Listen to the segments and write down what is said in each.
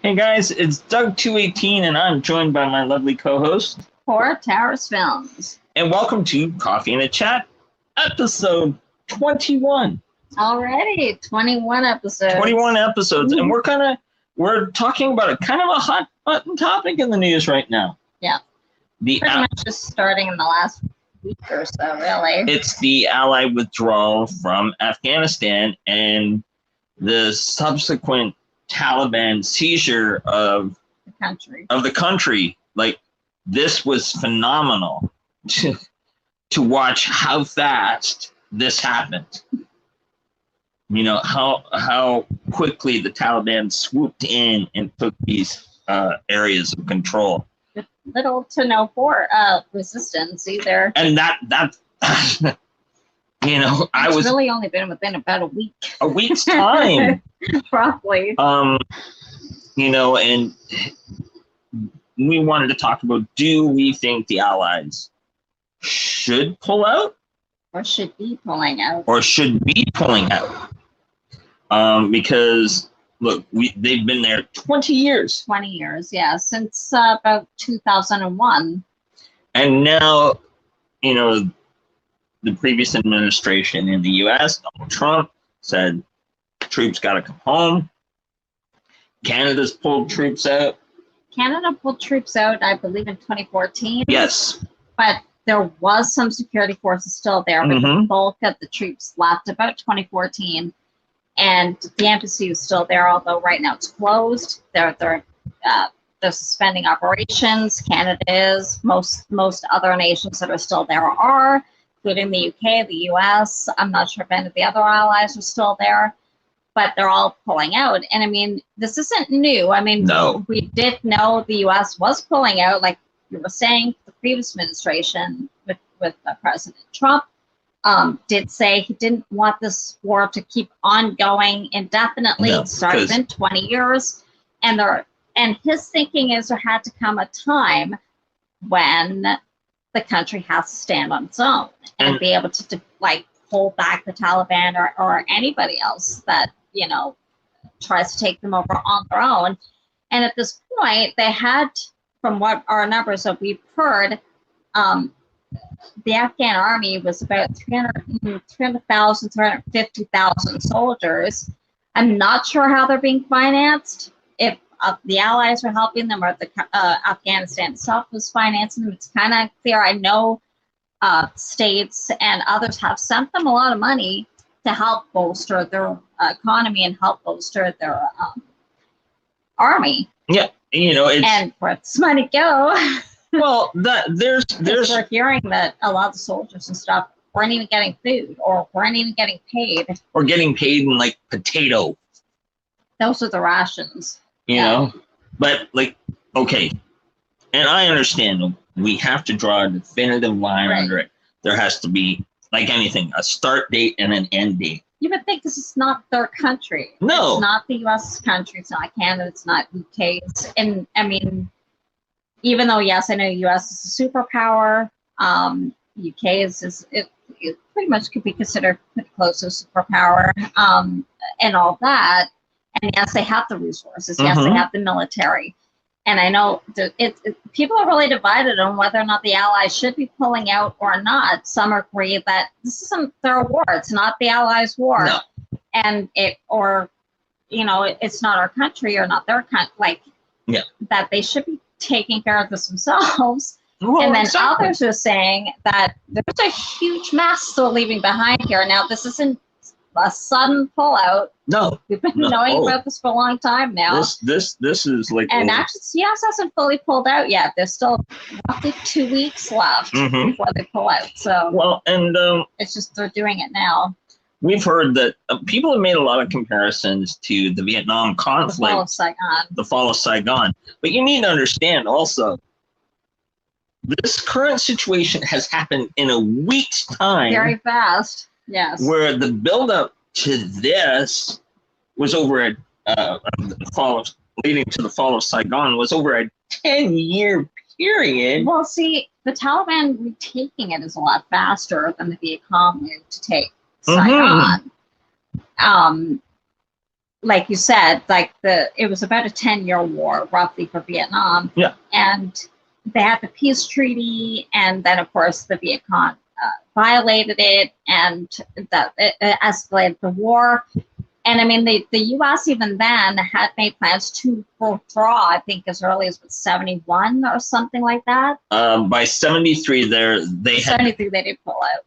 Hey guys, it's Doug218 and I'm joined by my lovely co-host. For Towers Films. And welcome to Coffee and a Chat, episode 21. Already 21 episodes. 21 episodes, and we're talking about a kind of a hot button topic in the news right now. Yeah. Pretty much just starting in the last week or so, really. It's the Allied withdrawal from Afghanistan and the subsequent Taliban seizure of the country. Like, this was phenomenal to watch how fast this happened. You know, how quickly the Taliban swooped in and took these areas of control. With little to no resistance either. And that you know, it's really only been within about a week. A week's time. Probably. You know, and we wanted to talk about, do we think the Allies should pull out? Or should be pulling out. Or should be pulling out. Because, look, they've been there 20 years. 20 years, yeah, since about 2001. And now, you know, the previous administration in the U.S., Donald Trump, said troops got to come home. Canada's pulled troops out. Canada pulled troops out, I believe, in 2014. Yes. But there was some security forces still there, but the bulk of the troops left about 2014. And the embassy is still there, although right now it's closed. They're suspending operations. Canada is. Most other nations that are still there are, including the UK, the US. I'm not sure if any of the other allies are still there, but they're all pulling out. And I mean, this isn't new. I mean, we did know the US was pulling out, like you were saying, the previous administration with President Trump did say he didn't want this war to keep on going indefinitely. It started in 20 years. And his thinking is there had to come a time when the country has to stand on its own and be able to hold back the Taliban or anybody else that, you know, tries to take them over on their own. And at this point, they had, from what our numbers that we've heard, the Afghan Army was about 300,000, 350,000 soldiers. I'm not sure how they're being financed, if the Allies are helping them or the Afghanistan itself was financing them. It's kind of clear. I know states and others have sent them a lot of money to help bolster their economy and help bolster their army. Yeah, you know, and where does money go? Well, there's we're hearing that a lot of the soldiers and stuff weren't even getting food or weren't even getting paid. Or getting paid in like potato. Those are the rations. You know, but like, okay, and I understand we have to draw a definitive line under it. There has to be, like anything, a start date and an end date. You would think this is not their country. No. It's not the U.S. country. It's not Canada. It's not UK. And I mean, even though, yes, I know U.S. is a superpower, UK it pretty much could be considered pretty close to a superpower, and all that. And yes, they have the resources. Yes, they have the military. And I know people are really divided on whether or not the Allies should be pulling out or not. Some agree that this isn't their war. It's not the Allies' war. No. And it's not our country or not their country. That they should be taking care of this themselves. Well, and then others are saying that there's a huge mess they're leaving behind here. Now, this isn't a sudden pullout. No, we've been knowing about this for a long time now. This is like, and actually, CS hasn't fully pulled out yet. There's still roughly 2 weeks left before they pull out. So it's just they're doing it now. We've heard that people have made a lot of comparisons to the Vietnam conflict, the fall of Saigon. But you need to understand also, this current situation has happened in a week's time. Very fast. Yes. Where the buildup to this was over leading to the fall of Saigon was over a 10-year period. Well, see, the Taliban retaking it is a lot faster than the Viet Cong moved to take Saigon. like you said, like it was about a 10-year war roughly for Vietnam. Yeah. And they had the peace treaty, and then of course the Viet Cong violated it, and that it escalated the war. And I mean, the U.S. even then had made plans to withdraw, I think, as early as 71 or something like that. By 73, they 73 they did pull out.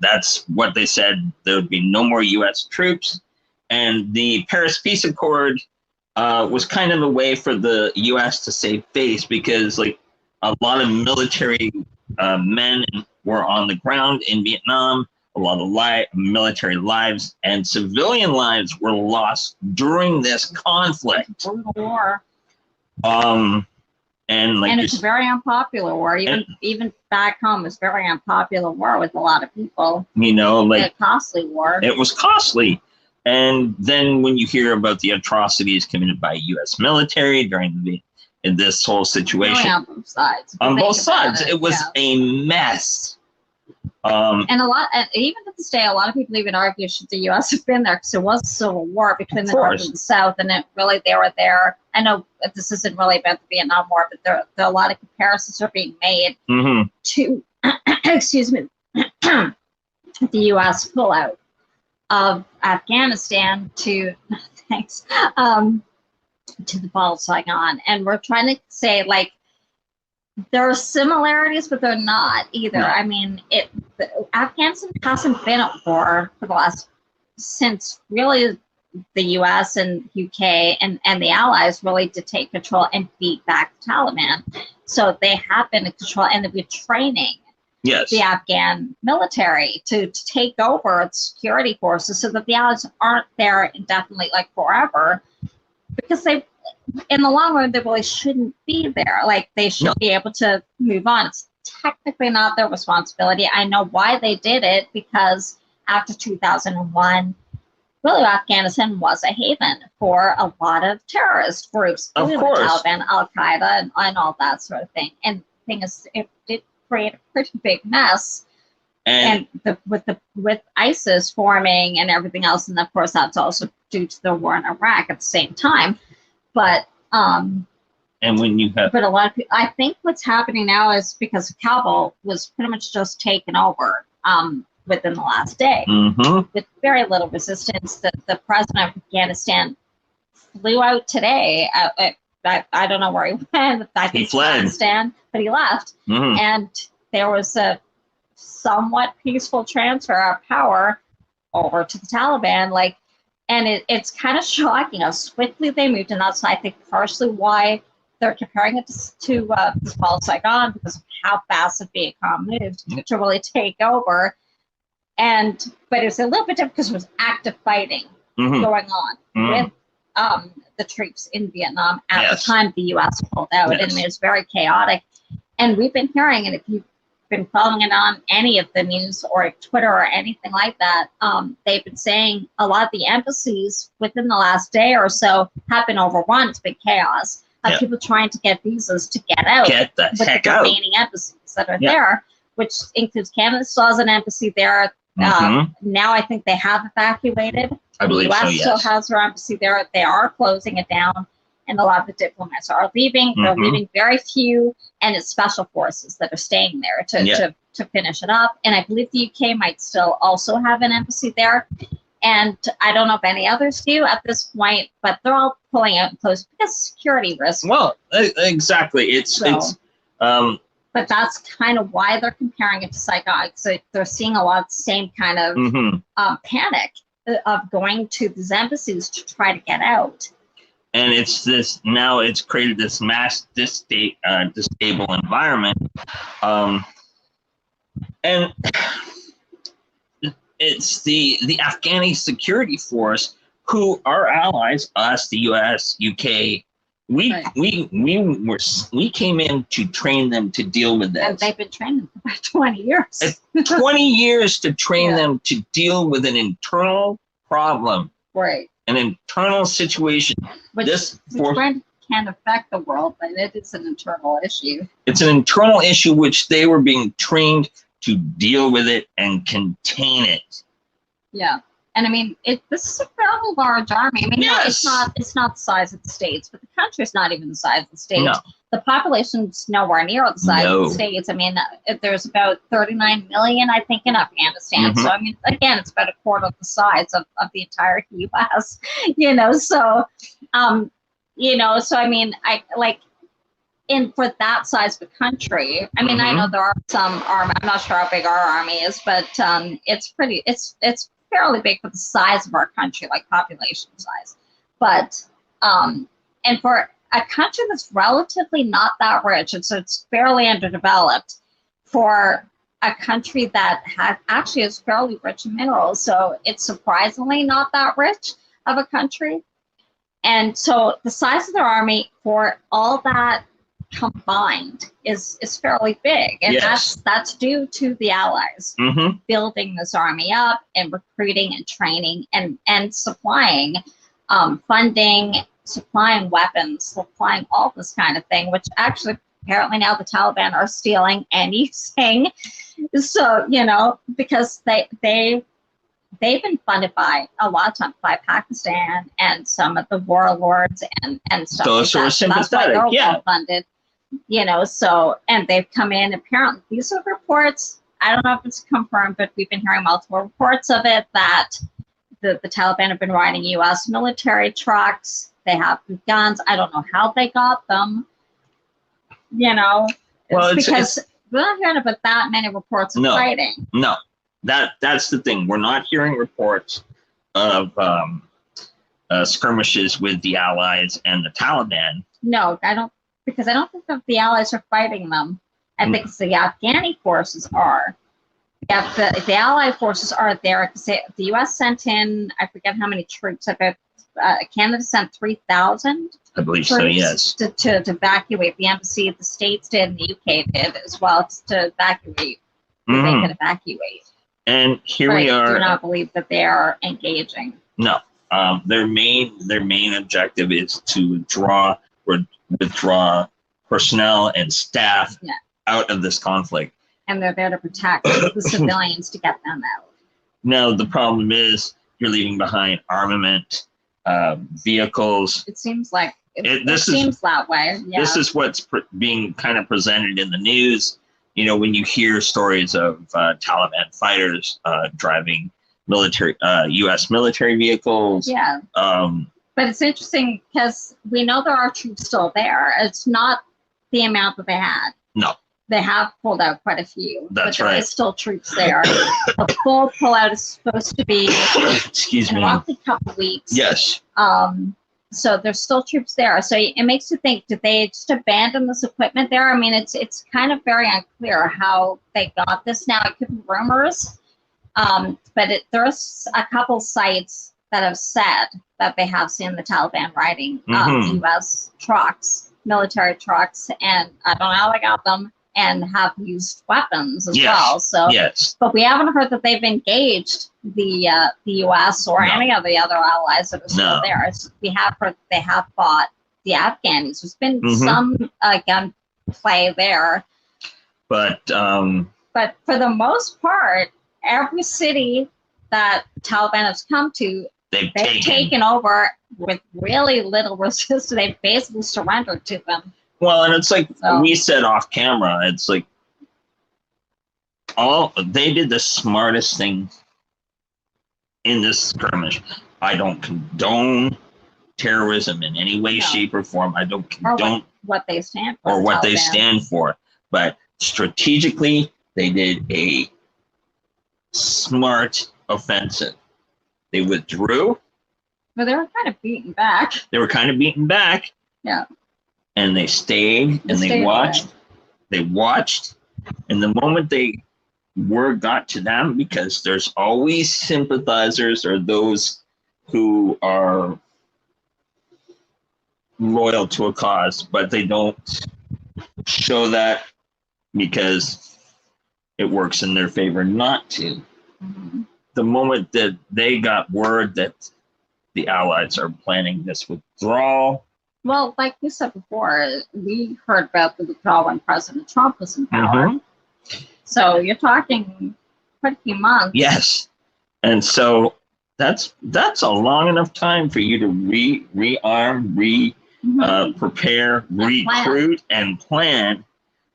That's what they said. There would be no more U.S. troops, and the Paris Peace Accord was kind of a way for the U.S. to save face, because like a lot of military men were on the ground in Vietnam. A lot of military lives and civilian lives were lost during this conflict. Brutal war. And it's a very unpopular war. Even back home, it's a very unpopular war with a lot of people. You know, like a costly war. It was costly. And then when you hear about the atrocities committed by U.S. military during this whole situation, on both sides. On both sides, it was a mess. And even to this day, a lot of people even argue should the U.S. have been there, because there was a civil war between the North and the South, and they were there. I know this isn't really about the Vietnam War, but there are a lot of comparisons are being made to, excuse me, the U.S. pullout of Afghanistan to the fall of Saigon, and we're trying to say like, there are similarities, but they're not either. No. I mean, Afghanistan hasn't been at war for the since really the U.S. and UK and the Allies really did take control and beat back the Taliban. So they have been in control, and they've been training the Afghan military to take over its security forces, so that the Allies aren't there indefinitely, like forever, because in the long run, they really shouldn't be there. Like, they should be able to move on. It's technically not their responsibility. I know why they did it, because after 2001, really Afghanistan was a haven for a lot of terrorist groups, including the Taliban, Al-Qaeda, and all that sort of thing. And the thing is, it did create a pretty big mess. And with ISIS forming and everything else, and of course that's also due to the war in Iraq at the same time. But and when you have, but a lot of people, I think what's happening now is because Kabul was pretty much just taken over within the last day with very little resistance. The president of Afghanistan flew out today. I don't know where he went. I think he fled. Afghanistan, but he left, and there was a somewhat peaceful transfer of power over to the Taliban. Like. And it's kind of shocking how swiftly they moved, and that's, I think, partially why they're comparing it to the fall of Saigon, because of how fast the Viet Cong moved to really take over. But it was a little bit different because it was active fighting going on with the troops in Vietnam at the time the U.S. pulled out, and it was very chaotic. And we've been hearing, and if you've been following it on any of the news or Twitter or anything like that, they've been saying a lot of the embassies within the last day or so have been overrun. It's been chaos of people trying to get visas to get out. Get the heck out. Remaining embassies that are there, which includes Canada still has an embassy there. Now I think they have evacuated. I believe the US so, yes. still has their embassy there. They are closing it down, and a lot of the diplomats are leaving. They're leaving very few, and it's special forces that are staying there to finish it up. And I believe the UK might still also have an embassy there. And I don't know if any others do at this point, but they're all pulling out and closing because security risk. Well, exactly. But that's kind of why they're comparing it to Saigon. So they're seeing a lot of the same kind of panic of going to these embassies to try to get out. And it's created this mass distable environment. And it's the Afghani security force, who are allies, us, the US, UK. We came in to train them to deal with this. And they've been training for about 20 years. 20 years to train them to deal with an internal problem. Right. An internal situation. Which can affect the world, but it is an internal issue. It's an internal issue which they were being trained to deal with it and contain it. Yeah. And I mean, this is a fairly large army. I mean, Yes. it's not the size of the states, but the country's not even the size of the states. No. The population's nowhere near the size of the states. I mean, there's about 39 million, I think, in Afghanistan. So, I mean, again, it's about a quarter of the size of the entire U.S., you know. So, so, I mean, for that size of a country, I mean, I know there are some army. I'm not sure how big our army is, but it's fairly big for the size of our country, like population size. But and for a country that's relatively not that rich, and so it's fairly underdeveloped, for a country that actually is fairly rich in minerals, so it's surprisingly not that rich of a country. And so the size of their army for all that combined is fairly big, and that's due to the Allies building this army up and recruiting and training and supplying funding, supplying weapons, supplying all this kind of thing, which actually apparently now the Taliban are stealing and using. So, you know, because they've been funded by a lot of times by Pakistan and some of the warlords and stuff. Those like who are sympathetic, that's why they're well funded. You know, so, and they've come in, apparently, these are reports, I don't know if it's confirmed, but we've been hearing multiple reports of it, that the Taliban have been riding U.S. military trucks, they have guns, I don't know how they got them, you know, well, because we're not hearing about that many reports of fighting. No, that's the thing, we're not hearing reports of skirmishes with the Allies and the Taliban. No, because I don't think that the Allies are fighting them. I think it's the Afghani forces are. The Allied forces are there because the U.S. sent in, I forget how many troops. Canada sent 3,000. I believe so, yes. To evacuate the embassy. The States did and the UK did as well to evacuate. They could evacuate. And here we are. I do not believe that they are engaging. No. Their main objective is to withdraw personnel and staff out of this conflict. And they're there to protect the civilians to get them out. Now, the problem is you're leaving behind armament, vehicles. It seems like it seems that way. Yeah. This is what's being kind of presented in the news. You know, when you hear stories of Taliban fighters driving U.S. military vehicles. Yeah. But it's interesting because we know there are troops still there. It's not the amount that they had. No. They have pulled out quite a few. That's but right. There is still troops there. The full pullout is supposed to be in roughly a couple weeks. Yes. So there's still troops there. So it makes you think, did they just abandon this equipment there? I mean, it's kind of very unclear how they got this now. It could be rumors. But there's a couple sites that have said that they have seen the Taliban riding U.S. trucks, military trucks, and I don't know how they got them, and have used weapons as well. So, but we haven't heard that they've engaged the U.S. or any of the other allies that are still there. We have heard that they have fought the Afghans. There's been some gunplay there, but for the most part, every city that Taliban has come to, they've taken over with really little resistance. They've basically surrendered to them. Well, and it's like we said off camera, it's like they did the smartest thing in this skirmish. I don't condone terrorism in any way, shape, or form. I don't condone what they stand for. Or what they stand for. But strategically, they did a smart offensive. They withdrew. But they were kind of beaten back. Yeah. And they stayed and they watched. Away. They watched. And the moment word got to them, because there's always sympathizers or those who are loyal to a cause, but they don't show that because it works in their favor not to. The moment that they got word that the Allies are planning this withdrawal. Well, like we said before, we heard about the withdrawal when President Trump was in power. So you're talking quite a few months. Yes. And so that's a long enough time for you to rearm, prepare, recruit, and plan.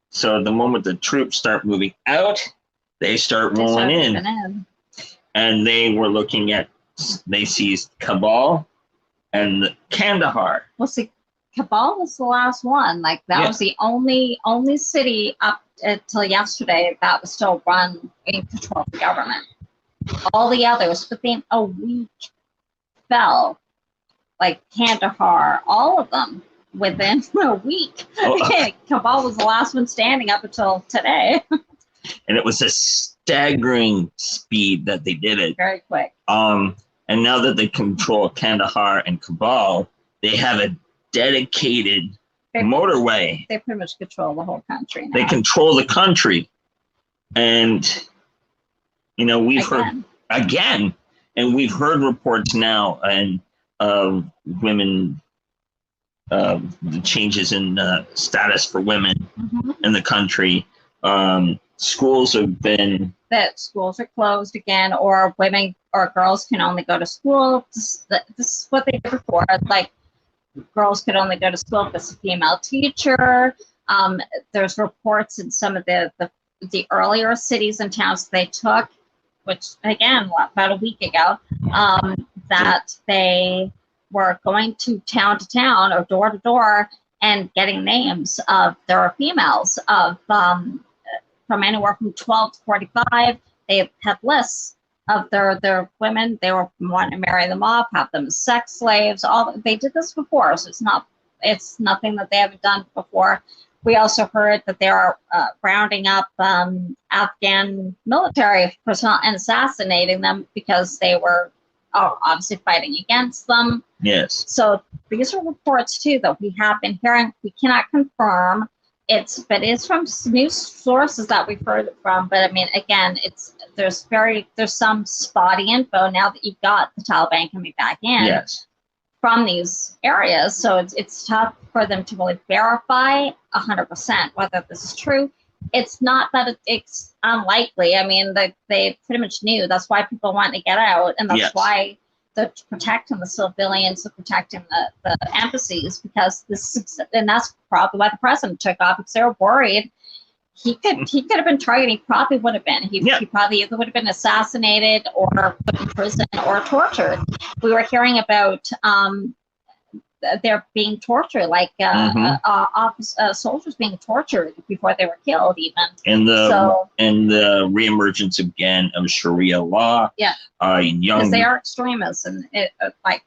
So the moment the troops start moving out, they start rolling in. And they were looking at, they seized Kabul and Kandahar. Well, see, Kabul was the last one. Like that was the only city up until yesterday that was still run in control of the government. All the others within a week fell, like Kandahar, all of them within a week. Kabul was the last one standing up until today. And it was a staggering speed that they did it. Very quick. And now that they control Kandahar and Kabul, they have a dedicated motorway. They pretty much control the whole country now. They control the country. And you know, we've heard again, and we've heard reports now and women, the changes in status for women in the country. Schools have been schools are closed again, or women or girls can only go to school. This is what they did before. Like girls could only go to school if it's a female teacher. There's reports in some of the earlier cities and towns they took, which again, about a week ago, that they were going to town or door to door and getting names of their females of from anywhere from 12 to 45. They had lists of their women. They were wanting to marry them off, have them as sex slaves. They did this before, so it's nothing that they haven't done before. We also heard that they are rounding up Afghan military personnel and assassinating them because they were obviously fighting against them. Yes. So these are reports too that we have been hearing. We cannot confirm but it's from news sources that we've heard it from. But I mean, again, there's some spotty info now that you've got the Taliban coming back in. Yes. From these areas, so it's tough for them to really verify 100% whether this is true. It's not that it's unlikely. I mean, they pretty much knew. That's why people want to get out, and that's why they're protecting the civilians, they're protecting the embassies, because and that's probably why the president took off, because they were worried he could have been targeted. He probably would have been. He probably either would have been assassinated or put in prison or tortured. We were hearing about they're being tortured, like soldiers being tortured before they were killed, even. And the reemergence again of Sharia law. Yeah. Because they are extremists, and like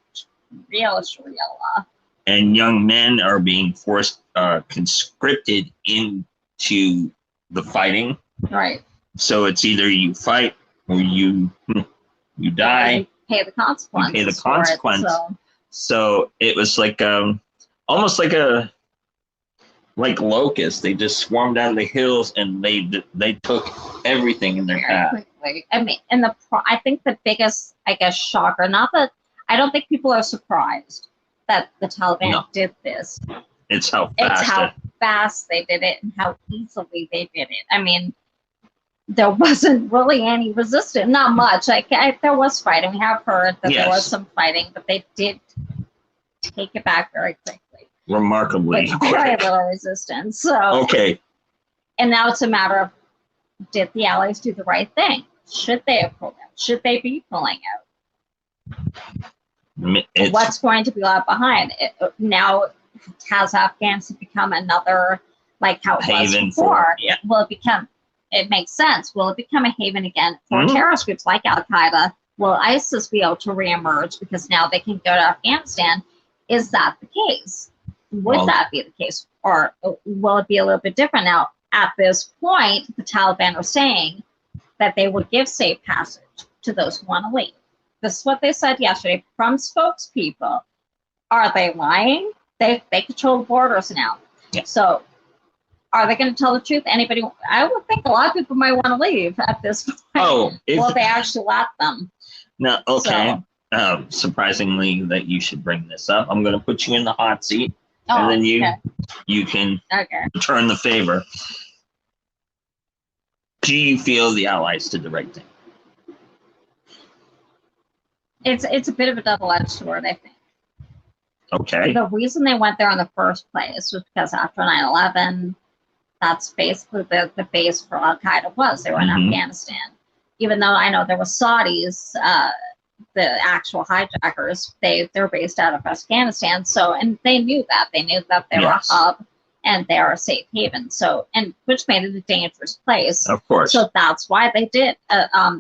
real Sharia law. And young men are being forced, conscripted into the fighting. Right. So it's either you fight or you die. You pay the consequence. You pay the consequence. So it was like almost like locusts. They just swarmed out of the hills and they took everything in their path. Quickly. I mean, and I think the biggest, I guess, shocker. Not that I don't think people are surprised that the Taliban did this. It's how fast they did it and how easily they did it. I mean, there wasn't really any resistance, not much. There was fighting. We have heard that there was some fighting, but they did take it back very quickly. Remarkably quick. Very little resistance. So and now it's a matter of, did the Allies do the right thing? Should they have pulled out? Should they be pulling out? What's going to be left behind? Now, has Afghanistan become another, like how it was before? Will it become? It makes sense. Will it become a haven again for terrorist groups like Al Qaeda? Will ISIS be able to reemerge because now they can go to Afghanistan? Is that the case? Would that be the case? Or will it be a little bit different? Now, at this point, the Taliban are saying that they would give safe passage to those who want to leave. This is what they said yesterday from spokespeople. Are they lying? They control the borders now. Yeah. So are they going to tell the truth? Anybody? I would think a lot of people might want to leave at this point. Will they actually let them? No. Okay. So, surprisingly, that you should bring this up. I'm going to put you in the hot seat, and then you can return the favor. Do you feel the Allies did the right thing? it's a bit of a double-edged sword, I think. Okay. The reason they went there in the first place was because after 9/11, that's basically the base for Al Qaeda was. They were in Afghanistan. Even though I know there were Saudis, the actual hijackers, they're based out of Afghanistan. So, and they knew that. They knew that they were a hub and they are a safe haven. So, and which made it a dangerous place. Of course. So that's why they did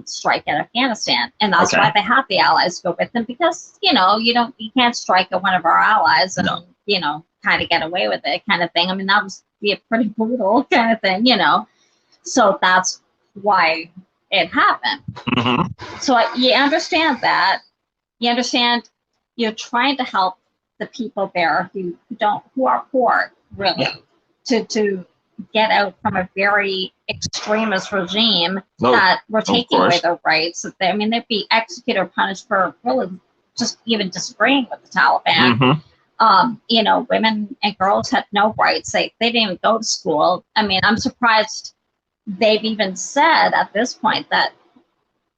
strike at Afghanistan, and that's why they had the allies go with them, because you can't strike at one of our allies and kind of get away with it, kind of thing. I mean, that was be a pretty brutal kind of thing, So that's why it happened. So you understand that. You understand you're trying to help the people there who are poor, really, to get out from a very extremist regime that were taking away their rights. I mean, they'd be executed or punished for really just even disagreeing with the Taliban. Women and girls had no rights. They didn't even go to school. I mean, I'm surprised they've even said at this point that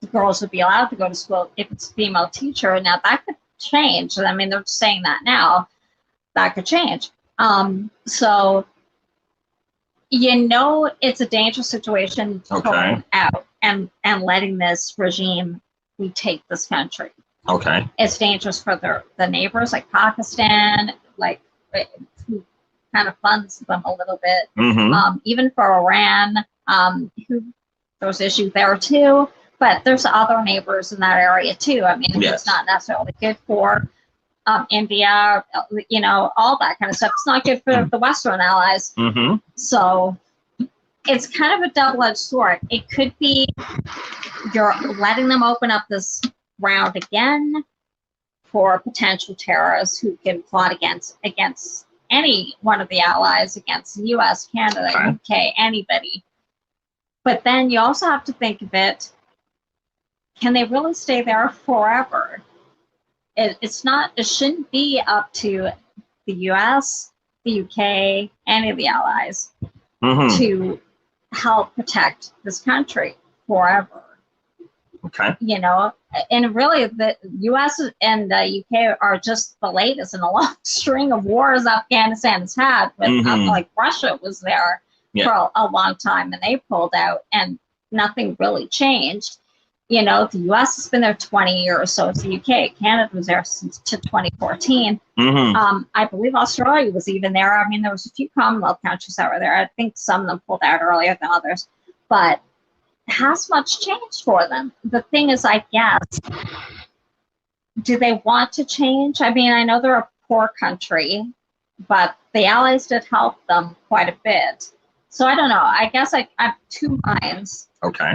the girls would be allowed to go to school if it's a female teacher. Now that could change. I mean, they're saying that now. That could change. So it's a dangerous situation going out and letting this regime retake this country. Okay. It's dangerous for the neighbors like Pakistan, who kind of funds them a little bit. Even for Iran, who there's issues there too. But there's other neighbors in that area too. I mean, it's not necessarily good for India, all that kind of stuff. It's not good for the Western allies. So it's kind of a double-edged sword. It could be you're letting them open up this round again for potential terrorists who can plot against any one of the allies, against the U.S., Canada, UK, anybody. But then you also have to think of it, can they really stay there forever? It shouldn't be up to the US, the UK, any of the allies to help protect this country forever. Okay. And really the US and the UK are just the latest in a long string of wars Afghanistan has had. With like Russia was there for a long time and they pulled out and nothing really changed. The US has been there 20 years, so it's the UK. Canada was there since 2014. I believe Australia was even there. I mean, there was a few Commonwealth countries that were there. I think some of them pulled out earlier than others, but has much changed for them? The thing is, I guess, do they want to change? I mean, I know they're a poor country, but the Allies did help them quite a bit. So I don't know. I guess I have two minds. Okay.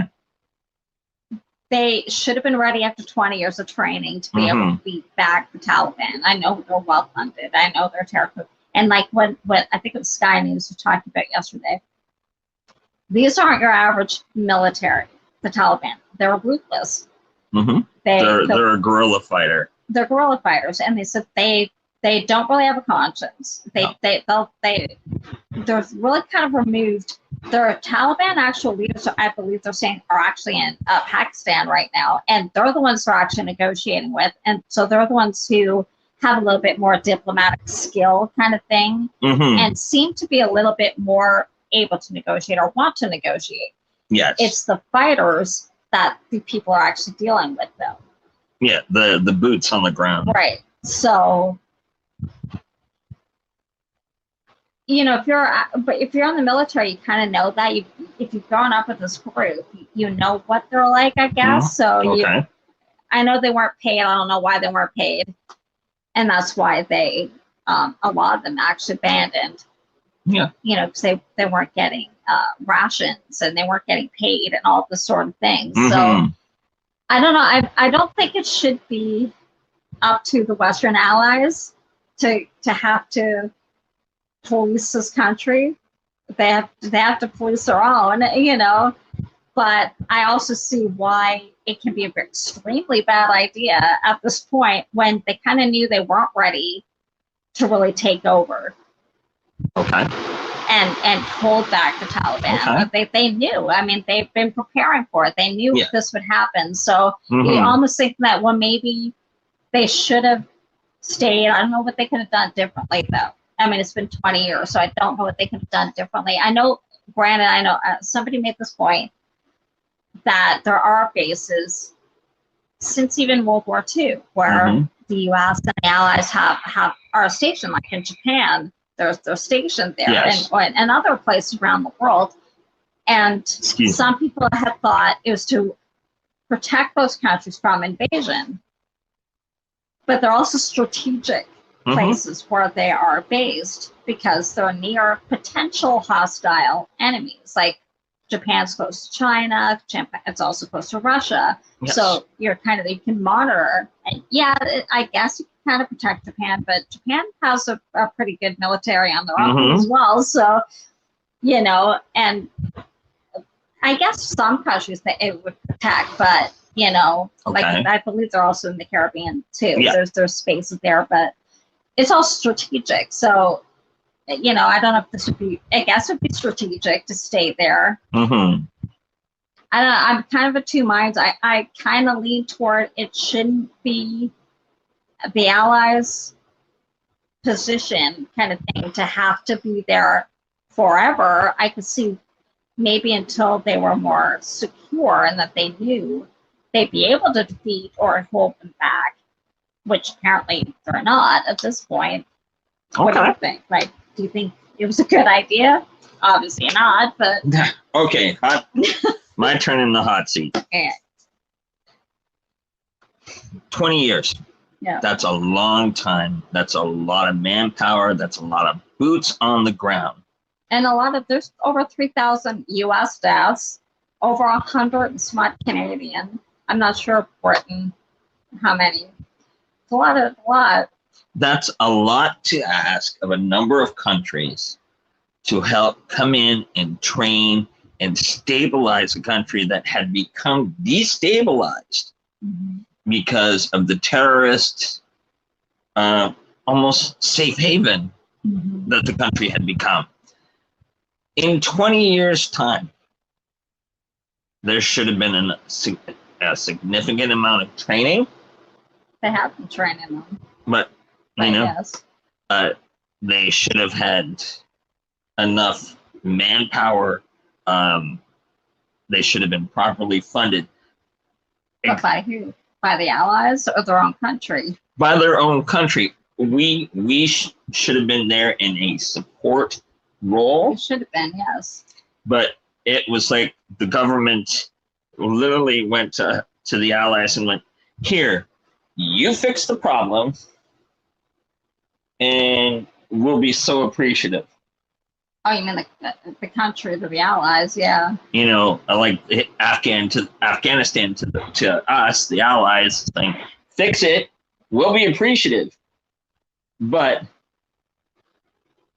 They should have been ready after 20 years of training to be able to beat back the Taliban. I know they're well funded. I know they're terrible. And like what I think it was Sky News was talking about yesterday, these aren't your average military, the Taliban. They're ruthless. They're a guerrilla fighter. They're guerrilla fighters, and they said they don't really have a conscience. They're really kind of removed. Their Taliban actual leaders, I believe they're saying, are actually in Pakistan right now, and they're the ones they're actually negotiating with, and so they're the ones who have a little bit more diplomatic skill, kind of thing, and seem to be a little bit more able to negotiate or want to negotiate. Yes, it's the fighters that the people are actually dealing with, though. Yeah, the boots on the ground. Right. So, if you're in the military, you kind of know that. If you've grown up with this group, you know what they're like, I guess. So I know they weren't paid. I don't know why they weren't paid, and that's why they, a lot of them actually abandoned. Yeah. Because they weren't getting rations and they weren't getting paid and all this sort of thing. So I don't know. I don't think it should be up to the Western allies to have to police this country. They have to police their own, But I also see why it can be an extremely bad idea at this point when they kind of knew they weren't ready to really take over. Okay. and hold back the Taliban. Okay. They knew. I mean, they've been preparing for it. They knew this would happen. So you almost think that, well, maybe they should have stayed. I don't know what they could have done differently, though. I mean, it's been 20 years, so I don't know what they could have done differently. I know, granted, I know somebody made this point that there are bases since even World War II where the U.S. and the Allies are stationed, like in Japan. They're stationed there, and other places around the world. And some people have thought it was to protect those countries from invasion, but they're also strategic places where they are based because they're near potential hostile enemies. Like Japan's close to China, it's also close to Russia. Yes. So you can monitor. And I guess you can kind of protect Japan, but Japan has a pretty good military on their own as well. So, and I guess some countries that it would protect, but like I believe they're also in the Caribbean too. Yeah. There's spaces there, but it's all strategic. So, I don't know if this would be, I guess it would be strategic to stay there. I'm kind of of two minds. I kind of lean toward it shouldn't be the Allies' position kind of thing to have to be there forever. I could see maybe until they were more secure and that they knew they'd be able to defeat or hold them back, which apparently they're not at this point. What do you think? Like, do you think it was a good idea? Obviously not, but... Okay, my turn in the hot seat. 20 years. Yeah. That's a long time. That's a lot of manpower. That's a lot of boots on the ground. And there's over 3,000 U.S. deaths, over 100 and smart Canadian. I'm not sure Britain, how many. It's a lot. That's a lot to ask of a number of countries to help come in and train and stabilize a country that had become destabilized because of the terrorist almost safe haven that the country had become. In 20 years' time, there should have been a significant amount of training. They have been training them. But they should have had enough manpower. They should have been properly funded. But by who? By the Allies or their own country? By their own country. We should have been there in a support role. It should have been, yes. But it was like the government literally went to the Allies and went, here, you fix the problem, and we'll be so appreciative. Oh, you mean the country, the Allies, yeah. Like Afghanistan to us, the Allies, saying, fix it, we'll be appreciative. But,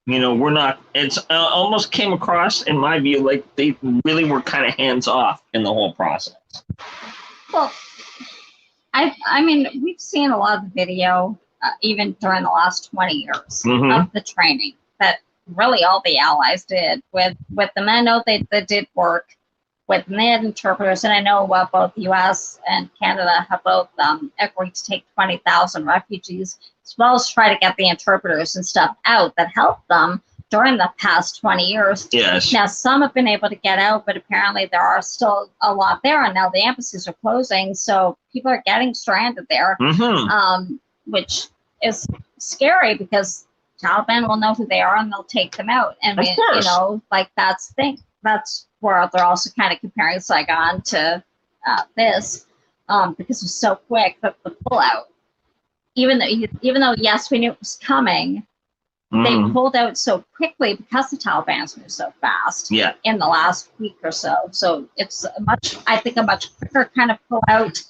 we're not, it's almost came across, in my view, like they really were kind of hands off in the whole process. Well, I mean, we've seen a lot of the video, even during the last 20 years of the training that really all the Allies did with them. I know they did work with med interpreters, and I know both the U.S. and Canada have both agreed to take 20,000 refugees, as well as try to get the interpreters and stuff out that helped them during the past 20 years. Yes. Now, some have been able to get out, but apparently there are still a lot there, and now the embassies are closing, so people are getting stranded there, which is scary because Taliban will know who they are and they'll take them out. And that's where they're also kind of comparing Saigon to this, because it was so quick, the pullout. Even though yes, we knew it was coming, they pulled out so quickly because the Taliban's moved so fast in the last week or so. So it's a much quicker kind of pullout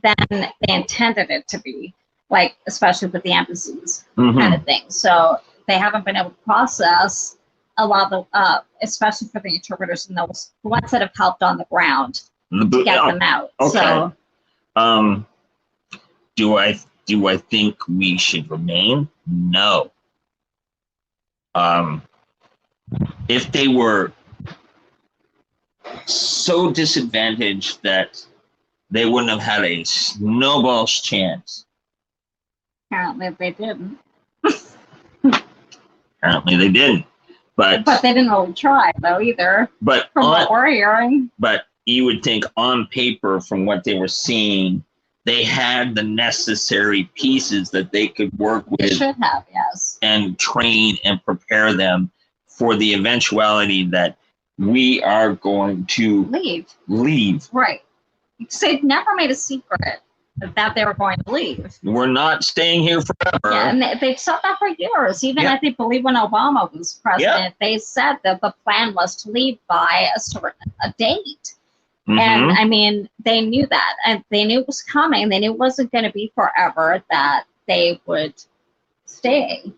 than they intended it to be, like especially with the embassies kind of thing. So they haven't been able to process a lot of the, especially for the interpreters and the ones that have helped on the ground to get them out. Okay. So, do I think we should remain? No. if they were so disadvantaged that they wouldn't have had a snowball's chance. Apparently they didn't. Apparently they didn't. But they didn't really try though either. But from what we're hearing. But you would think on paper, from what they were seeing, they had the necessary pieces that they could work with. They should have, yes. And train and prepare them for the eventuality that we are going to leave. Right. Because they've never made a secret that they were going to leave. We're not staying here forever. Yeah, and they've said that for years. Even I think, believe when Obama was president, they said that the plan was to leave by a date. Mm-hmm. And I mean, they knew that, and they knew it was coming. They knew it wasn't going to be forever, that they would stay,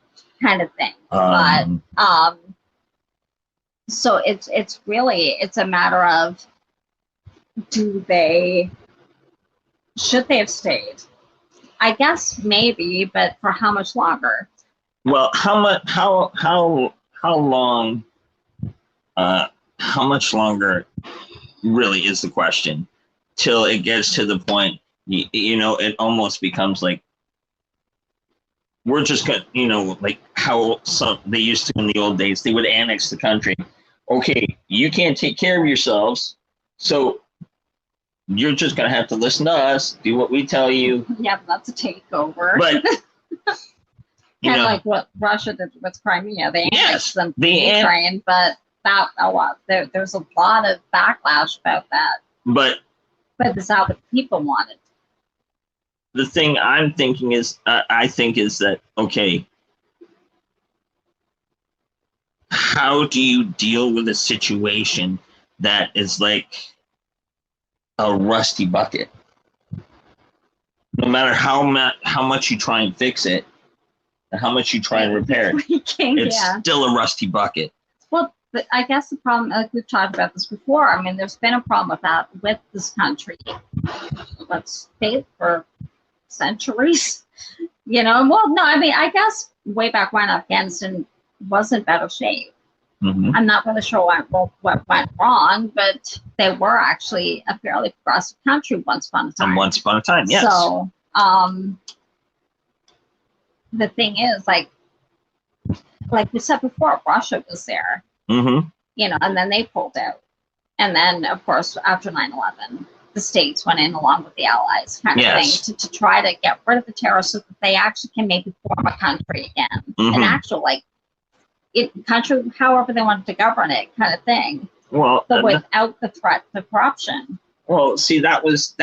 kind of thing. So it's really a matter of, should they have stayed? I guess maybe, but for how much longer? Well, how much longer really is the question, till it gets to the point, it almost becomes like, we're just going to, like how they used to in the old days, they would annex the country. Okay, you can't take care of yourselves, so you're just going to have to listen to us, do what we tell you. Yeah, that's a takeover. But, kind of like what Russia did with Crimea. They annexed them to Ukraine, but there's a lot of backlash about that. But it's not what people wanted. The thing I'm thinking is, I think is that, okay, how do you deal with a situation that is like a rusty bucket? No matter how much you try and fix it, and how much you try and repair it, it's still a rusty bucket. Well, I guess the problem, like we've talked about this before, I mean, there's been a problem with that with this country, let's say, for centuries. Well, no, I mean, I guess way back when Afghanistan was in better shape. Mm-hmm. I'm not really sure what went wrong, but they were actually a fairly progressive country once upon a time. Yes. So, the thing is, like we said before, Russia was there, mm-hmm. And then they pulled out. And then, of course, after 9/11, the states went in along with the allies, kind of thing, to try to get rid of the terrorists so that they actually can maybe form a country again, mm-hmm. an actual country, however they wanted to govern it, kind of thing. Well, but without the threat to corruption. Well, see, that was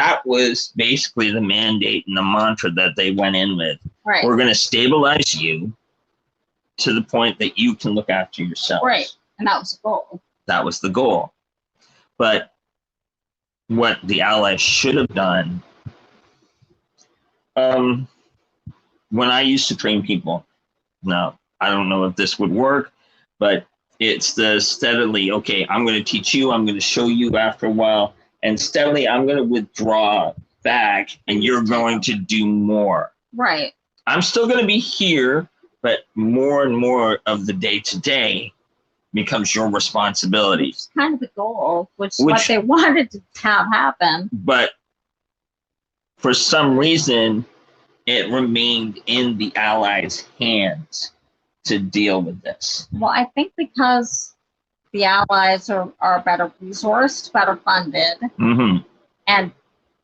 basically the mandate and the mantra that they went in with. Right. We're going to stabilize you to the point that you can look after yourself. Right, and that was the goal. That was the goal. But what the Allies should have done, when I used to train people, now, I don't know if this would work, but it's the steadily, okay, I'm going to teach you, I'm going to show you after a while, and steadily I'm going to withdraw back, and you're going to do more. Right. I'm still going to be here, but more and more of the day-to-day becomes your responsibility. It's kind of the goal, which what they wanted to have happen. But for some reason, it remained in the Allies' hands to deal with this. Well, I think because the Allies are better resourced, better funded, mm-hmm. and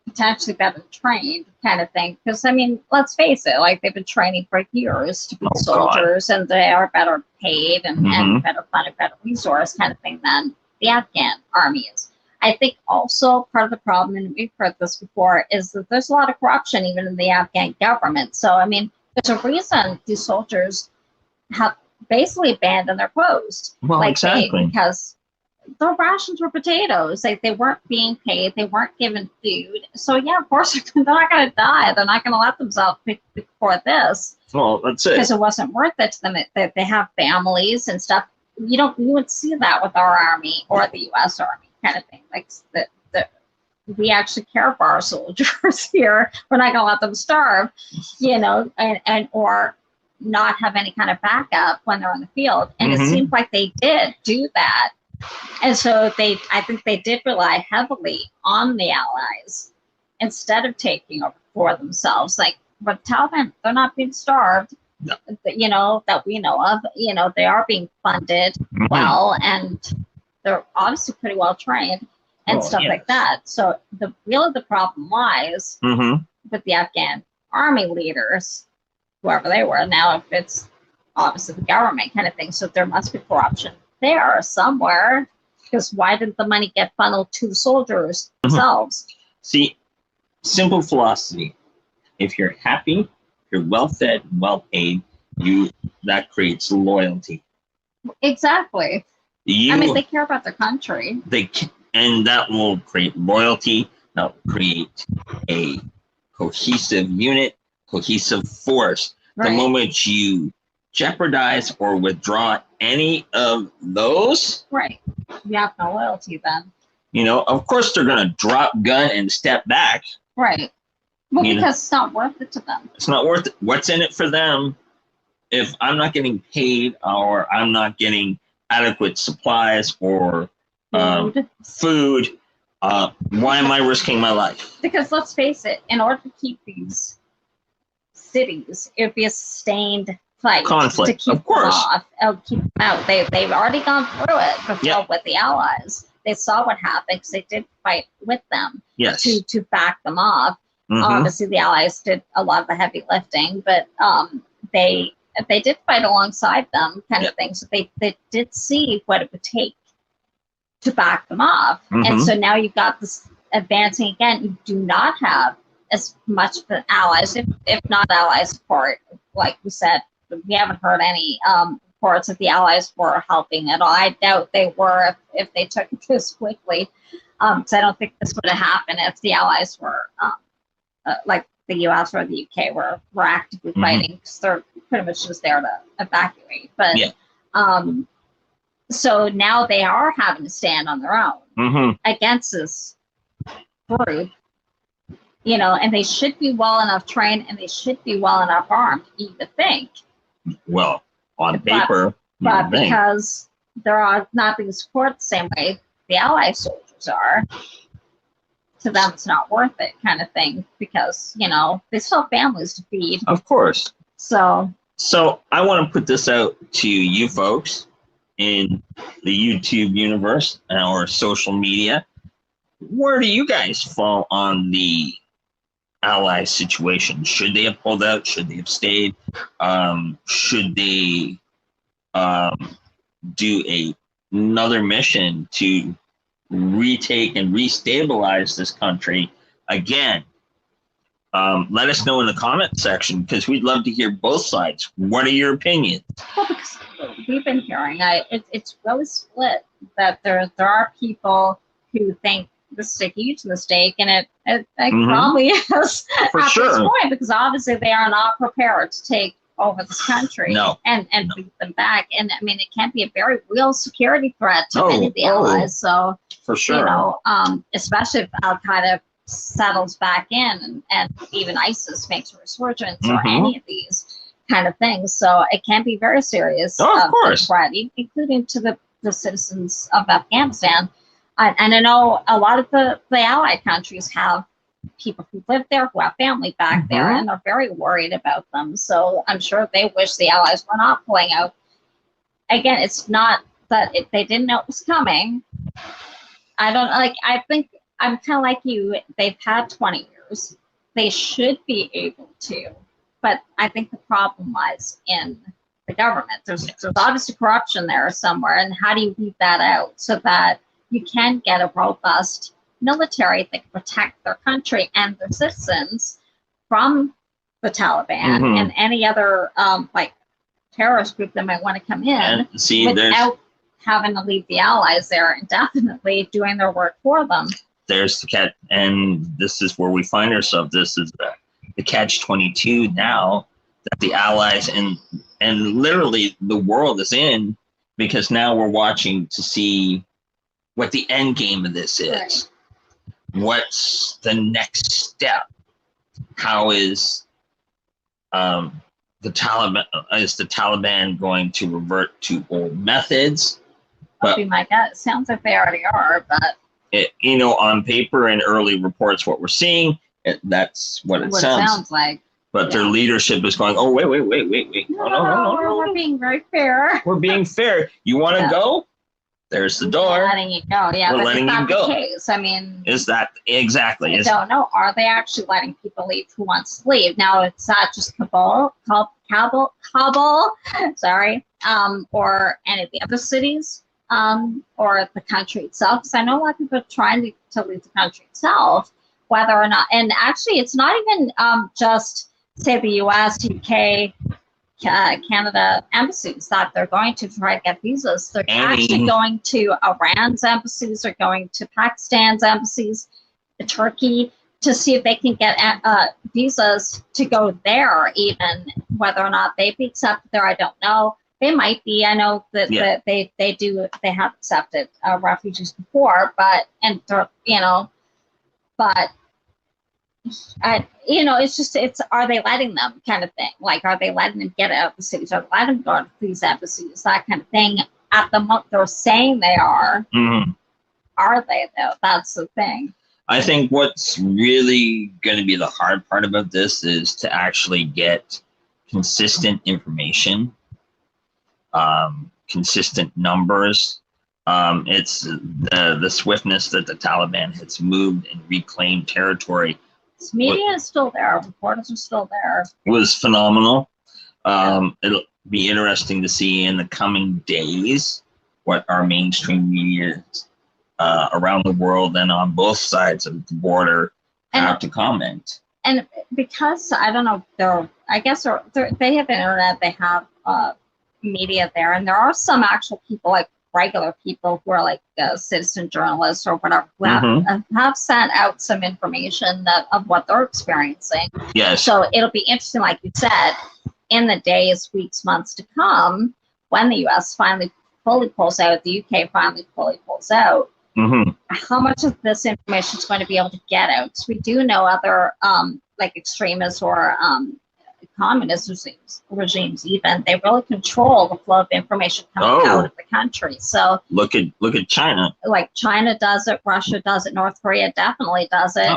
potentially better trained, kind of thing. Because, I mean, let's face it, like they've been training for years to be soldiers, and they are better paid and, mm-hmm. and better funded, better resourced, kind of thing than the Afghan army is. I think also part of the problem, and we've heard this before, is that there's a lot of corruption even in the Afghan government. So, I mean, there's a reason these soldiers have basically abandoned their post. Well, exactly. Because their rations were potatoes. They weren't being paid. They weren't given food. So, yeah, of course, they're not going to die. They're not going to let themselves before this. Well, that's it. Because it wasn't worth it to them. They have families and stuff. You would see that with our army or the U.S. Army, kind of thing. Like, we actually care for our soldiers here. We're not going to let them starve, or not have any kind of backup when they're on the field. And it seemed like they did do that. And so I think they did rely heavily on the Allies instead of taking over for themselves. Like, but Taliban, they're not being starved, you know, that we know of. You know, they are being funded well, and they're obviously pretty well trained and stuff like that. So the problem lies with the Afghan army leaders, whoever they were. Now, if it's obviously the government kind of thing, so there must be corruption there somewhere, because why didn't the money get funneled to the soldiers themselves? See, simple philosophy. If you're happy, you're well fed, well paid, that creates loyalty. Exactly. I mean, they care about their country. And that will create loyalty. That will create a cohesive unit, cohesive force. Right. The moment you jeopardize or withdraw any of those, right, you have no loyalty then. You know, of course they're gonna drop gun and step back. Right. Well, because it's not worth it to them. It's not worth it. What's in it for them if I'm not getting paid or I'm not getting adequate supplies or food? Why am I risking my life? Because let's face it, in order to keep these cities, it would be a sustained fight. Conflict, to keep of course. Keep them out. They've already gone through it before with the Allies. They saw what happened because they did fight with them to back them off. Obviously, the Allies did a lot of the heavy lifting, but they did fight alongside them, kind of thing. So they did see what it would take to back them off. And so now you've got this advancing again. You do not have as much of the Allies, if not Allies support. Like we said, we haven't heard any reports that the Allies were helping at all. I doubt they were if they took it this quickly. So I don't think this would have happened if the Allies were like the U.S. or the UK were actively fighting, because they're pretty much just there to evacuate. But so now they are having to stand on their own against this group, you know, and they should be well enough trained and they should be well enough armed, you would think. Well, on paper, but because they're not being supported the same way the Allied soldiers are, to them it's not worth it, kind of thing, because, you know, they still have families to feed. Of course. So I want to put this out to you folks in the YouTube universe or social media. Where do you guys fall on the Allies situation? Should they have pulled out? Should they have stayed? Should they do another mission to retake and restabilize this country again? Let us know in the comment section, because we'd love to hear both sides. What are your opinions? Well, because we've been hearing, it's really split. That there are people who think this is a huge mistake, and it probably is at this point, because obviously they are not prepared to take over this country and beat them back. And I mean, it can be a very real security threat to many of the Allies. So for sure, you know, especially if Al Qaeda settles back in and even ISIS makes a resurgence or any of these kind of things. So it can be very serious threat, including to the citizens of Afghanistan. And I know a lot of the Allied countries have people who live there, who have family back there, and are very worried about them. So I'm sure they wish the Allies were not pulling out. Again, it's not that they didn't know it was coming. I think I'm kind of like you. They've had 20 years. They should be able to. But I think the problem lies in the government. There's obviously corruption there somewhere. And how do you weed that out so that you can get a robust military that can protect their country and their citizens from the Taliban and any other like terrorist group that might want to come in without having to leave the Allies there indefinitely doing their work for them. There's the catch, and this is where we find ourselves. This is the catch-22 now that the Allies and literally the world is in, because now we're watching to see what the end game of this is. Right. What's the next step? How is the Taliban going to revert to old methods? That'd be my guess. Sounds like they already are, but on paper and early reports, what we're seeing, that's what it sounds like. But their leadership is going, oh, wait. No. We're being very fair. We're being fair. You want to go? There's the door. We're letting you go. Yeah, we're letting you go. The case. I mean, is that exactly? I don't know. Are they actually letting people leave who wants to leave? Now, it's not just Kabul, sorry, or any of the other cities, or the country itself. Because I know a lot of people are trying to leave the country itself, whether or not. And actually, it's not even just, say, the U.S., UK, Canada embassies that they're going to try to get visas. They're actually going to Iran's embassies, they're going to Pakistan's embassies, Turkey, to see if they can get visas to go there, even whether or not they'd be accepted there. I don't know. They might be. I know that, that they have accepted refugees before, but are they letting them, kind of thing? Like, are they letting them get out of the cities? Are they letting them go to these embassies? That kind of thing. At the moment, they're saying they are. Mm-hmm. Are they, though? That's the thing. I think what's really going to be the hard part about this is to actually get consistent information, consistent numbers. It's the swiftness that the Taliban has moved and reclaimed territory. Media is still there. Reporters are still there. Was phenomenal. It'll be interesting to see in the coming days what our mainstream media around the world and on both sides of the border have to comment. And because, I don't know, they have internet, they have media there, and there are some actual people, like regular people who are like citizen journalists or whatever, who have sent out some information of what they're experiencing. Yes. So it'll be interesting, like you said, in the days, weeks, months to come, when the U.S. finally fully pulls out, the UK finally fully pulls out, how much of this information is going to be able to get out? Because we do know other like extremists or communist regimes even, they really control the flow of information coming out of the country. So look at China. Like China does it, Russia does it, North Korea definitely does it.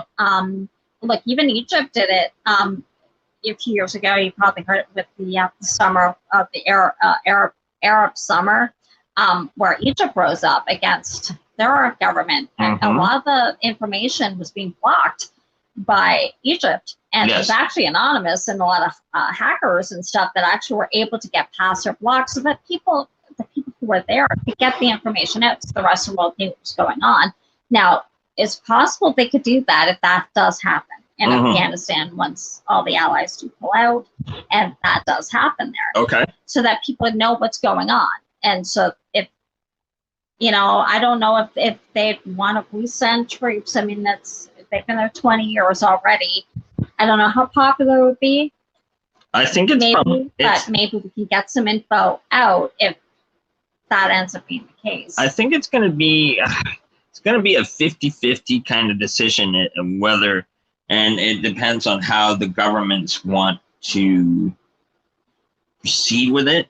Look, even Egypt did it a few years ago. You probably heard it with the summer of the Arab summer, where Egypt rose up against their government, and a lot of the information was being blocked by Egypt, and it was actually anonymous, and a lot of hackers and stuff that actually were able to get past their blocks, so that the people who were there could get the information out so the rest of the world knew what was going on. Now, it's possible they could do that if that does happen in Afghanistan once all the allies do pull out, and that does happen there. Okay. So that people know what's going on. And so if, I don't know if they'd want to resend troops. I mean, they've been there 20 years already. I don't know how popular it would be. I think it's but maybe we can get some info out if that ends up being the case. I think it's going to be a 50-50 kind of decision, whether, and it depends on how the governments want to proceed with it,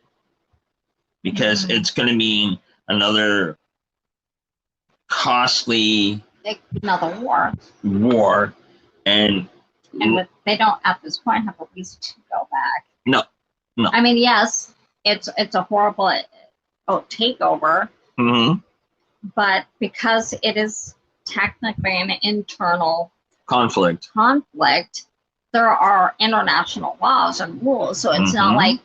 because it's going to mean another costly another war, and they don't at this point have a reason to go back. No. I mean, yes, it's a horrible takeover, but because it is technically an internal conflict, there are international laws and rules, so it's not like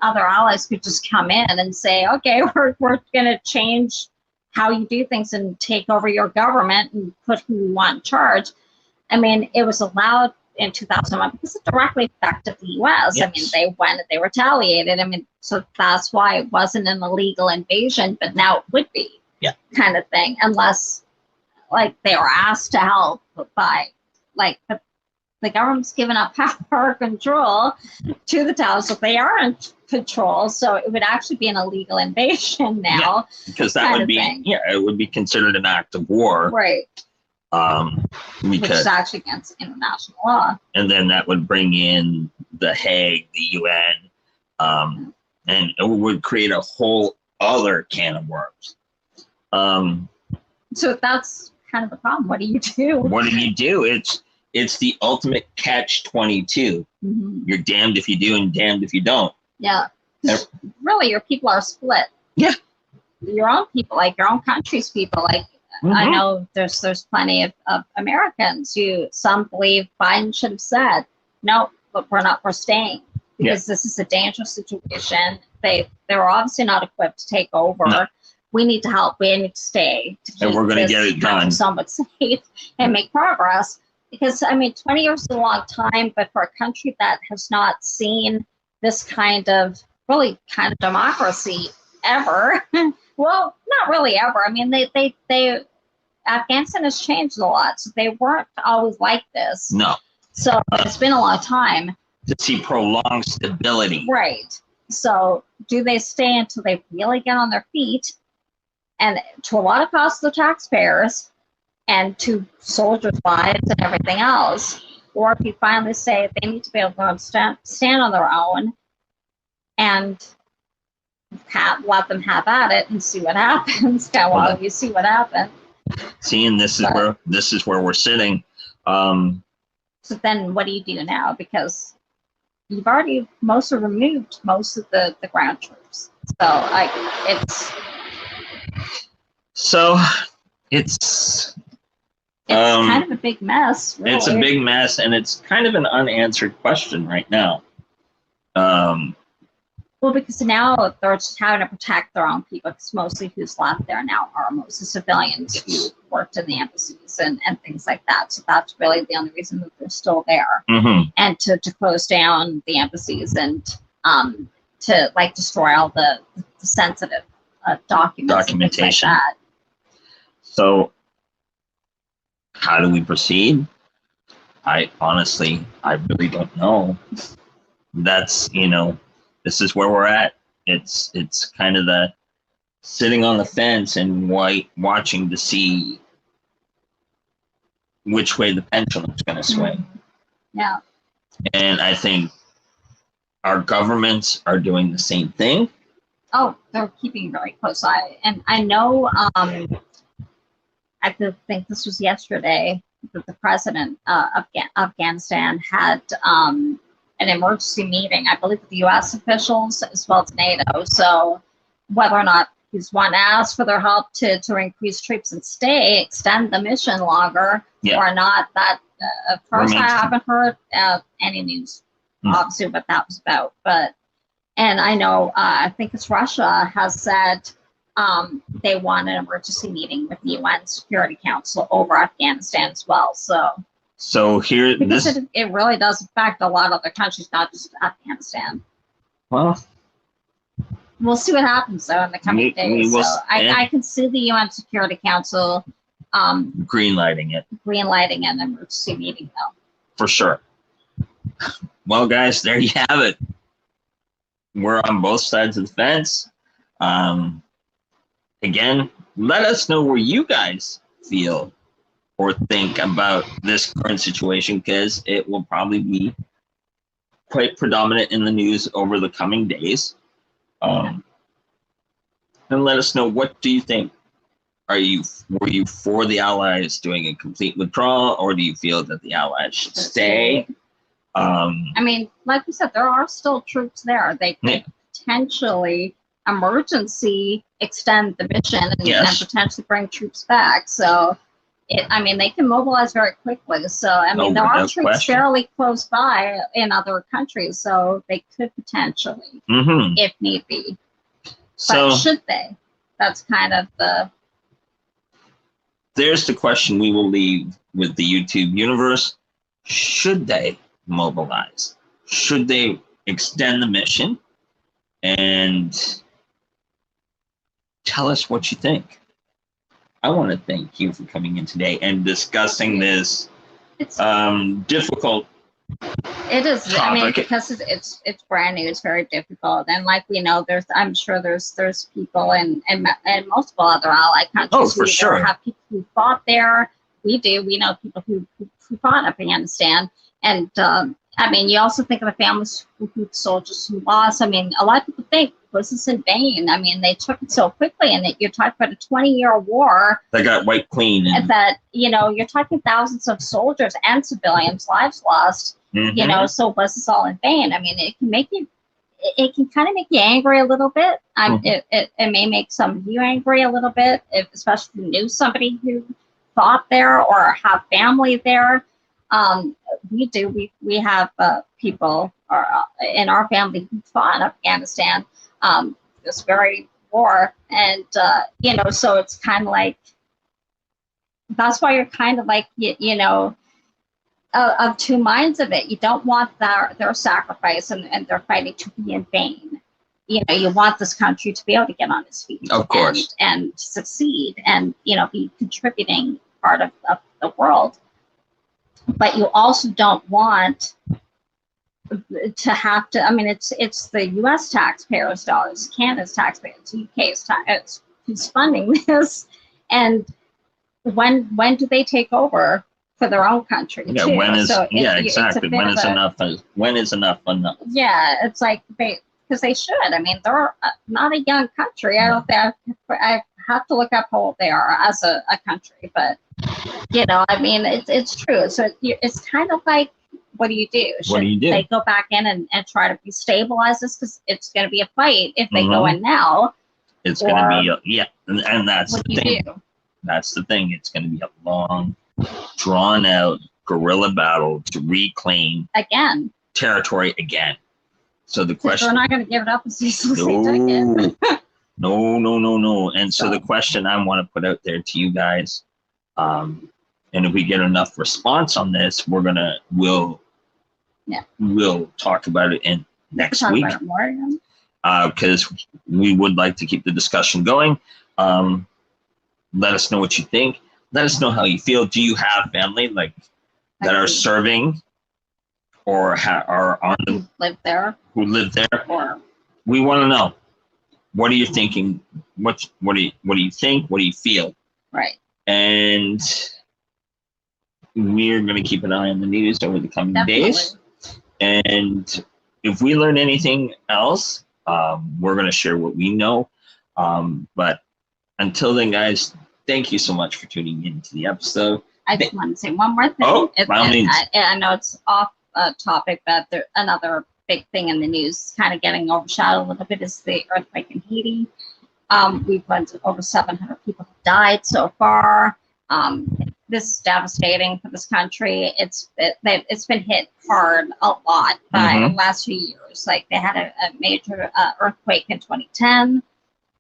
other allies could just come in and say, okay, we're going to change how you do things and take over your government and put who we want in charge. I mean, it was allowed in 2001 because it directly affected the U.S. Yes. I mean, they retaliated. I mean, so that's why it wasn't an illegal invasion, but now it would be, kind of thing, unless like they were asked to help by like the government's given up power control to the Taliban, so they are in control. So it would actually be an illegal invasion now. Yeah, because that would be, it would be considered an act of war. Right. Which is actually against international law. And then that would bring in the Hague, the UN, and it would create a whole other can of worms. So that's kind of the problem. What do you do? What do you do? It's the ultimate catch-22. You're damned if you do and damned if you don't. Yeah. Really, your people are split. Yeah. Your own people, like your own country's people, like I know there's plenty of Americans who some believe Biden should have said, no, but we're staying because this is a dangerous situation. They were obviously not equipped to take over. No. We need to help. We need to stay. And we're going to get it done. Somewhat safe and make progress. Because, I mean, 20 years is a long time, but for a country that has not seen this kind of democracy ever, well, not really ever. I mean, they Afghanistan has changed a lot, so they weren't always like this. No. So it's been a long time. To see prolonged stability. Right. So do they stay until they really get on their feet? And to a lot of cost of the taxpayers and to soldiers' lives and everything else. Or if you finally say they need to be able to stand on their own and let them have at it and see what happens. Well, you see what happens. Seeing this is where we're sitting. So then what do you do now? Because you've already removed most of the ground troops. So it's kind of a big mess. Really. It's a big mess, and it's kind of an unanswered question right now. Well, because now they're just having to protect their own people, because mostly who's left there now are mostly civilians who worked in the embassies and things like that. So that's really the only reason that they're still there. And to close down the embassies and to destroy all the sensitive documentation. Like that. So how do we proceed? I really don't know. That's, this is where we're at. It's kind of the sitting on the fence and watching to see which way the pendulum's going to swing. Yeah. And I think our governments are doing the same thing. Oh, they're keeping a very close eye. And I know, I think this was yesterday, that the president of Afghanistan had an emergency meeting, I believe, with the U.S. officials as well as NATO. So whether or not he's one to ask for their help to increase troops and extend the mission longer or not, that first I haven't heard any news, obviously, what that was about. And I know, I think it's Russia has said they want an emergency meeting with the UN Security Council over Afghanistan as well. So here, because it really does affect a lot of other countries, not just Afghanistan. Well, we'll see what happens though in the coming days. I can see the UN Security Council greenlighting an emergency meeting though. For sure. Well, guys, there you have it. We're on both sides of the fence. Again, let us know where you guys feel or think about this current situation, because it will probably be quite predominant in the news over the coming days. And let us know, what do you think? Were you for the Allies doing a complete withdrawal, or do you feel that the Allies should stay? I mean, like we said, there are still troops there. They could potentially emergency extend the mission and potentially bring troops back. So, they can mobilize very quickly. So, there are troops fairly close by in other countries, so they could potentially, if need be. So, but should they? That's kind of there's the question we will leave with the YouTube universe. Should they mobilize? Should they extend the mission? And tell us what you think. I want to thank you for coming in today and discussing this difficult topic. Because it's brand new, it's very difficult. And like we know, I'm sure there's people in multiple other allied countries who have people who fought there, we do. We know people who fought in Afghanistan, and I mean, you also think of the families who soldiers who lost. I mean, a lot of people think, was this in vain? I mean, they took it so quickly, and that you're talking about a 20-year war that got wiped clean. And that, you know, you're talking thousands of soldiers and civilians' lives lost. You know, so was this all in vain? I mean, it can make you. It can kind of make you angry a little bit. It may make some of you angry a little bit, especially if you knew somebody who fought there or have family there. We do. We have people in our family who fought in Afghanistan, this very war, and you know, so it's kind of like that's why you're kind of like you know, of two minds of it. You don't want their sacrifice and their fighting to be in vain. You know, you want this country to be able to get on its feet, of course, and succeed, and you know, be contributing part of the world. But you also don't want to have to. I mean, it's the U.S. taxpayers' dollars, Canada's taxpayers, UK's who's funding this, and when do they take over for their own country? Yeah, too? when is so exactly when is enough? When is enough enough? Yeah, it's like because they should. I mean, they're not a young country. I don't think I have to look up how old they are as a country, but you know, I mean, it's true. So it's kind of like, what do you do? What do you do? They go back in and try to stabilize this, because it's going to be a fight if they go in now. It's going to be and that's what the do thing. you do? That's the thing. It's going to be a long, drawn out guerrilla battle to reclaim territory again. So the question, we're not going to give it up as easily as they took it. No. And so the question I want to put out there to you guys, and if we get enough response on this, we'll talk about it in next week, because we would like to keep the discussion going. Let us know what you think. Let us know how you feel. Do you have family that are serving or are on who live there? Or we want to know. What are you thinking? What do you think? What do you feel? Right. And we're going to keep an eye on the news over the coming days. And if we learn anything else, we're going to share what we know. But until then, guys, thank you so much for tuning into the episode. I just want to say one more thing. Oh, by all means. I know it's off topic, but another big thing in the news, kind of getting overshadowed a little bit, is the earthquake in Haiti. We've went over 700 people have died so far. This is devastating for this country. It's been hit hard a lot by the last few years. Like, they had a major earthquake in 2010,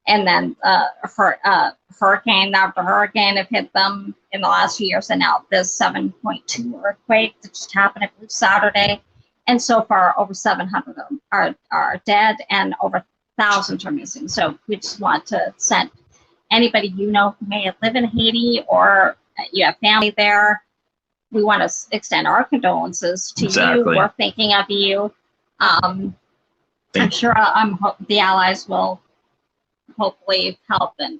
and then hurricane after hurricane have hit them in the last few years, and now this 7.2 earthquake that just happened, I believe, Saturday. And so far, over 700 of them are dead, and over thousands are missing. So we just want to send anybody you know who may live in Haiti or you have family there. We want to extend our condolences to you. We're thinking of you. I'm sure the Allies will hopefully help and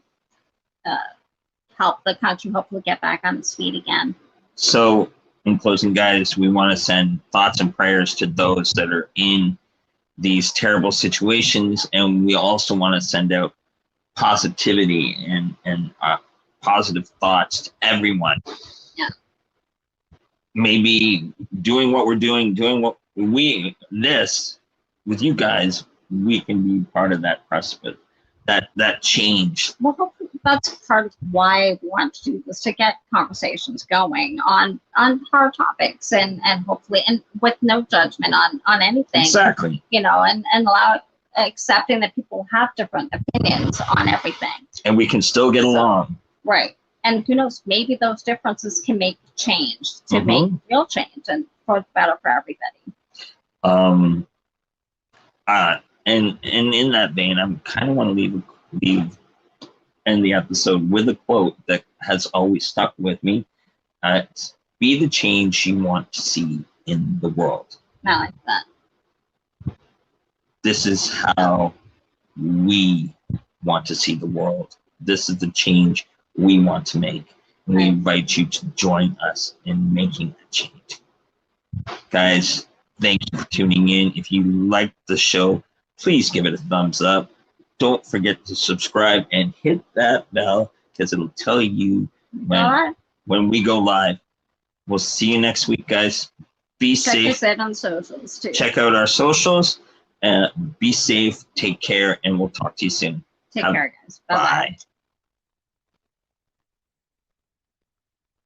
help the country hopefully get back on its feet again. So, in closing, guys, we want to send thoughts and prayers to those that are in these terrible situations, and we also want to send out positivity and positive thoughts to everyone. Yeah. Maybe doing what we're doing what this with you guys, we can be part of that precipice, that change. Well, hopefully that's part of why we want to do this, to get conversations going on hard topics, and hopefully, and with no judgment on anything. Exactly. You know, and accepting that people have different opinions on everything. And we can still get along. Right. And who knows, maybe those differences can make change, to make real change, and for the better for everybody. And in that vein, I kind of want to end the episode with a quote that has always stuck with me. Be the change you want to see in the world. I like that. This is how we want to see the world. This is the change we want to make. We invite you to join us in making a change. Guys, thank you for tuning in. If you liked the show, please give it a thumbs up. Don't forget to subscribe and hit that bell because it'll tell you when we go live. We'll see you next week, guys. Be safe. Check us out on socials too. Check out our socials. Be safe. Take care, and we'll talk to you soon. Take care, guys. Bye-bye. Bye.